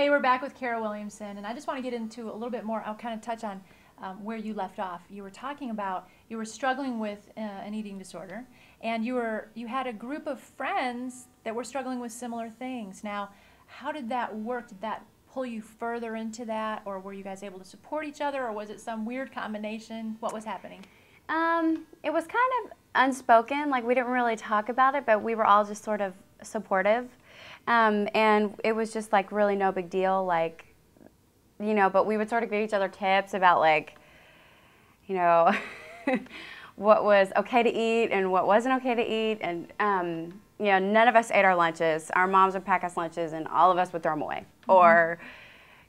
Hey, we're back with Kara Williamson, and I just want to get into a little bit more. I'll kind of touch on where you left off. You were talking about you were struggling with an eating disorder, and you had a group of friends that were struggling with similar things. Now, how did that work? Did that pull you further into that, or were you guys able to support each other, or was it some weird combination? What was happening? It was kind of unspoken. Like, we didn't really talk about it, but we were all just sort of supportive. And it was just like really no big deal, like, you know, but we would sort of give each other tips about, like, you know, what was okay to eat and what wasn't okay to eat. And, you know, none of us ate our lunches. Our moms would pack us lunches and all of us would throw them away or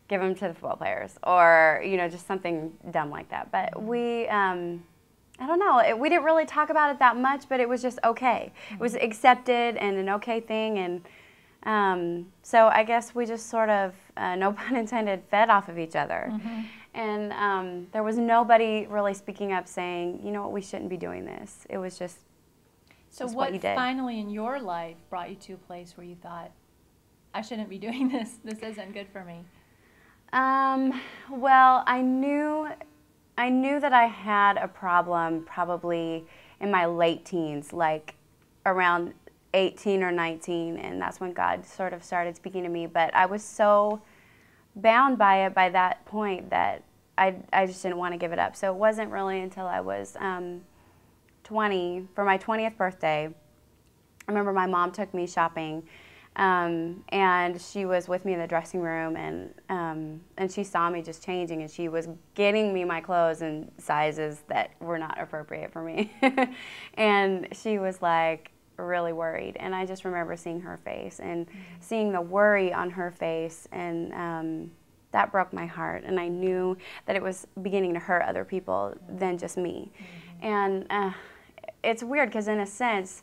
give them to the football players or, you know, just something dumb like that. But we, I don't know, we didn't really talk about it that much, but it was just okay. It was accepted and an okay thing. And so I guess we just sort of, no pun intended, fed off of each other. And there was nobody really speaking up saying, you know what, we shouldn't be doing this. It was just what you did. Finally in your life brought you to a place where you thought, I shouldn't be doing this. This isn't good for me? Well, I knew that I had a problem probably in my late teens, like around 18 or 19, and that's when God sort of started speaking to me. But I was so bound by it by that point that I just didn't want to give it up. So it wasn't really until I was 20, for my 20th birthday. I remember my mom took me shopping, and she was with me in the dressing room, and she saw me just changing, and she was getting me my clothes in sizes that were not appropriate for me. And she was like, really worried, and I just remember seeing her face and seeing the worry on her face, and that broke my heart, and I knew that it was beginning to hurt other people than just me. And it's weird because in a sense,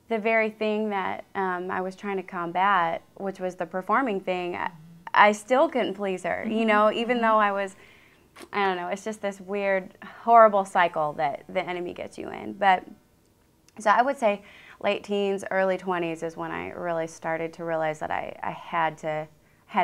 the very thing that I was trying to combat, which was the performing thing, I still couldn't please her, you know, even though I don't know, it's just this weird, horrible cycle that the enemy gets you in. But so I would say late teens, early 20s is when I really started to realize that I had to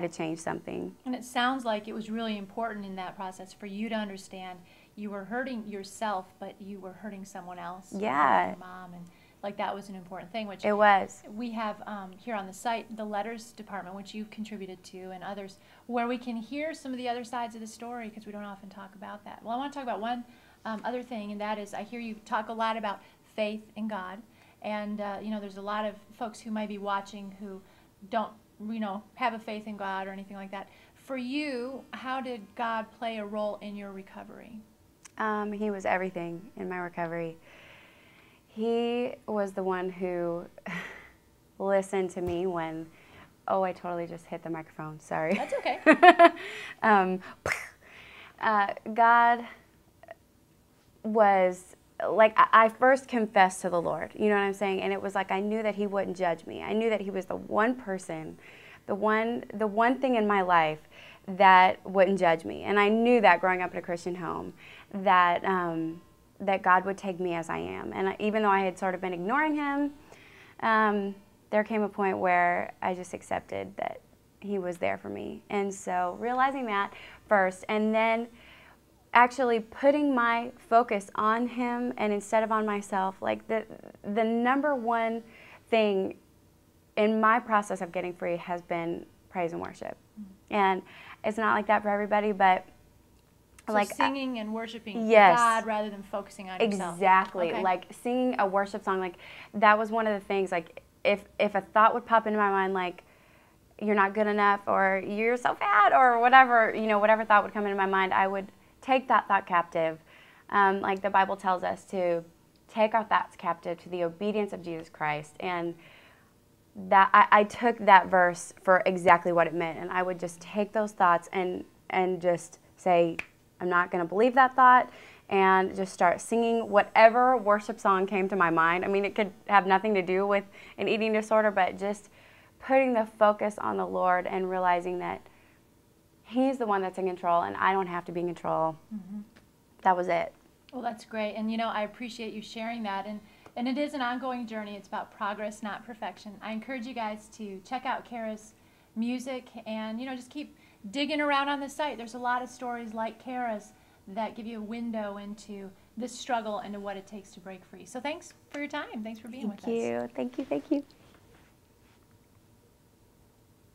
change something. And it sounds like it was really important in that process for you to understand you were hurting yourself, but you were hurting someone else. Yeah. Your mom, and like that was an important thing, which it was. We have here on the site, the letters department, which you contributed to, and others, where we can hear some of the other sides of the story, because we don't often talk about that. Well, I want to talk about one other thing, and that is I hear you talk a lot about faith in God, and you know, there's a lot of folks who might be watching who don't, you know, have a faith in God or anything like that. For you, how did God play a role in your recovery? He was everything in my recovery. He was the one who listened to me when, oh, I totally just hit the microphone, sorry. That's okay. God was, like, I first confessed to the Lord, you know what I'm saying? And it was like I knew that He wouldn't judge me. I knew that He was the one person, the one thing in my life that wouldn't judge me. And I knew that growing up in a Christian home, that that God would take me as I am. And even though I had sort of been ignoring Him, there came a point where I just accepted that He was there for me. And so realizing that first, and then actually putting my focus on Him and instead of on myself, like the number one thing in my process of getting free has been praise and worship. And it's not like that for everybody, but so like singing and worshiping yes, God rather than focusing on yourself. Exactly. Okay. Like singing a worship song, like that was one of the things, like if a thought would pop into my mind, like you're not good enough or you're so fat or whatever, you know, whatever thought would come into my mind, I would take that thought captive. Like the Bible tells us to take our thoughts captive to the obedience of Jesus Christ. And that I took that verse for exactly what it meant. And I would just take those thoughts and just say, I'm not going to believe that thought, and just start singing whatever worship song came to my mind. I mean, it could have nothing to do with an eating disorder, but just putting the focus on the Lord and realizing that He's the one that's in control and I don't have to be in control. That was it. Well, that's great. And, you know, I appreciate you sharing that. And it is an ongoing journey. It's about progress, not perfection. I encourage you guys to check out Kara's music, and just keep digging around on the site. There's a lot of stories like Kara's that give you a window into this struggle and to what it takes to break free. So thanks for your time. Thanks for being with us. Thank you. Thank you. Thank you.